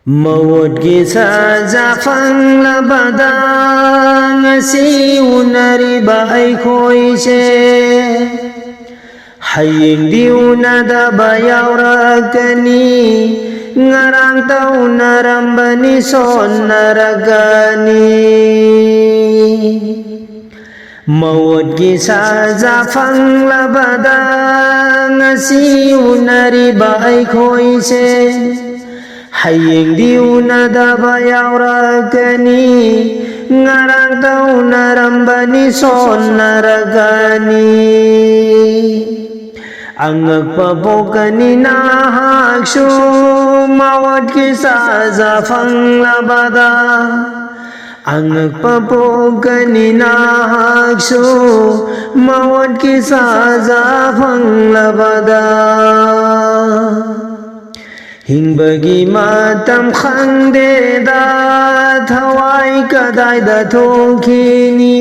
Mawad sa phang labada ngasi unariba ay ko'y se haying diuna da bayaw ragani ngarang tao narambani son naragani Mawad sa phang labada ngasi unariba ay ko'y se haying diuna da bayaw ragani ngarang tao narambani son naragani ang nagpabokani na haksyo mawad kisa sa panglabada ang nagpabokani na haksyo mawad kisa sa panglabada Hingbagi matam khangde da thawai kadai da thokini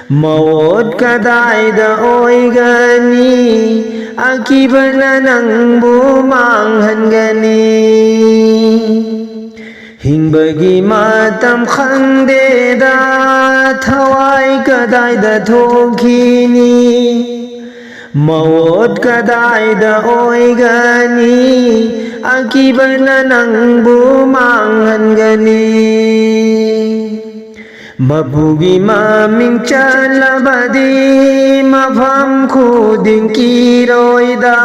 mawad kadai da oigani akibala nang bumanghan gani Hingbagi matam khangde da thawai kadai da thokini Mawad kadai da oigani akibala nang bumanghan gani Mabugi maming chalabadi mafam khuding kiroida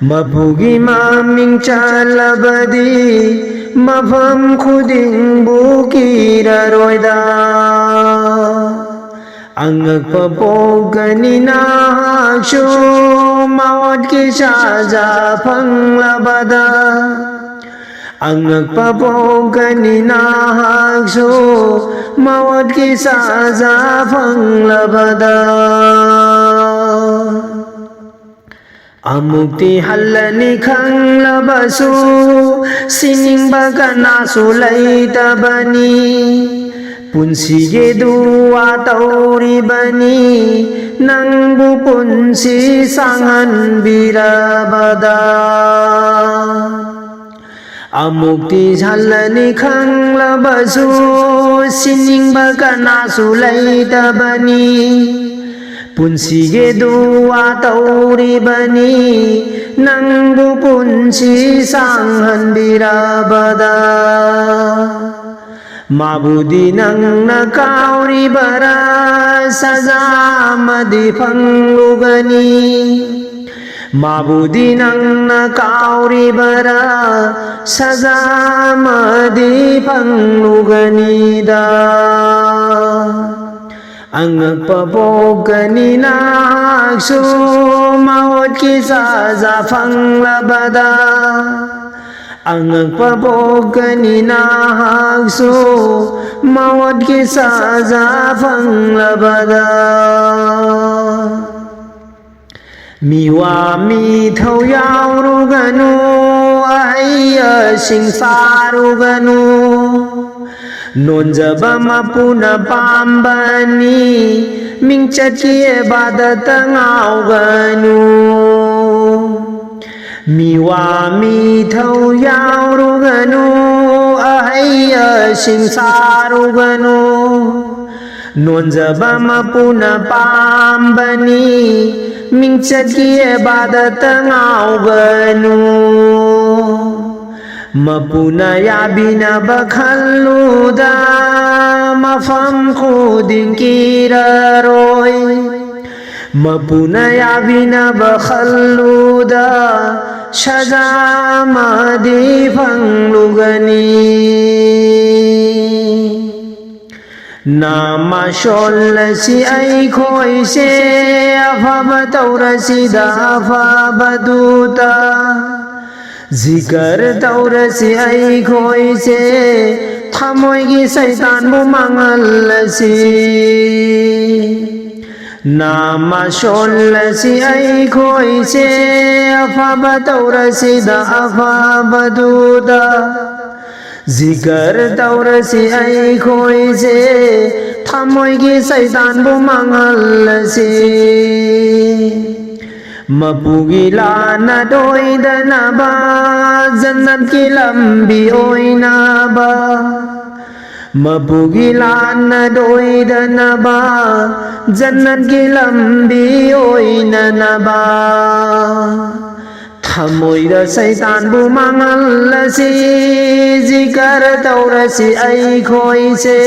Mabugi maming chalabadi mafam khuding bukira roida ang nagpapogani na haksyo mawad kisa sa panglabada ang nagpapogani na haksyo mawad kisa sa panglabada amukti halani khang labaso sining baga na sulay tabani Punsige dua tauri bani nang bupunsi sangan birabada Amukti halani khang labaso sining baga na sulay tabani Punsige dua tauri bani nang bupunsi sangan birabada Mabudi nang nakauri bara sajamadi panglugani Mabudi nang nakauri bara sajamadi panglugani da ang nagpapogani na haksyo mawad kisa sa panglabada ang nagpapogani na haksyo mawad kisa sa panglabada miwa mi thau yaw ruganu ay sing saruganu nonjaba mapuna pambani mingchat ki ibadat ngawganu Miwa mi thau yaw ruganu ay sing saruganu nonjaba mapuna pambani mingchat ki ibadat ngawganu mapuna yabina bakhaluda mafam khuding kiraroy Mapuna yabina bakhaluda shazamadi panglugani Nama sholasi ay ko'y se afabataurasi da afabaduta Zikar taurasi ay ko'y se thamoy ki saitan bumangalasi Nama sholasi ay ko'y se afabataurasi da afabaduda Zikar taurasi ay ko'y se thamoy ki saitan bumangalasi Mapugi lana doi dana ba Jannat ki lambi oina ba Mapugi lana doi dana ba Jannat ki lambi oina na ba Thamoida saitan bu mangalasi Zikar taurasi ai khoi se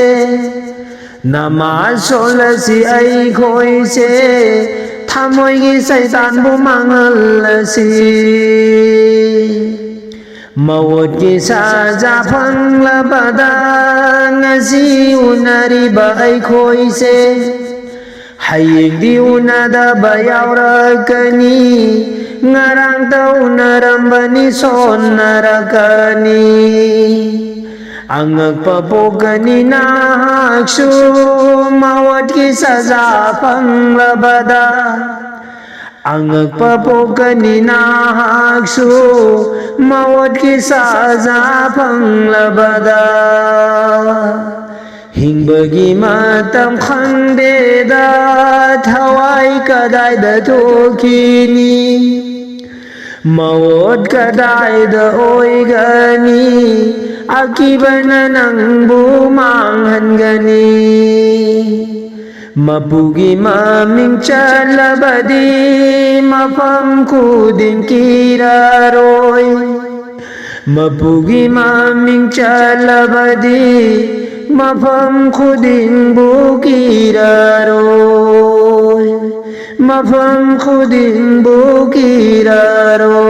Namaz solasi ai khoi se Thamoy gi saitan bu mangalasi Mawat ki saja phang labada Ngasi unari ba ai khoi se Hayik di unada ba yaurakani Ngarang tau narambani son narakani Angak papogani naksu Mawat ki saja phang labada Angak papogani naksu Mawat ki saja phang labada Hingbagi matam khande da Thawai kadai da thokini Mawat kadai da oi gani Akibana nang bu manghan gani Mapugi maming chalabadi Mafam kudin kiraroi Mapugi maming chalabadi Mafam kudin bu kiraroi Mafam kudin bu kiraroi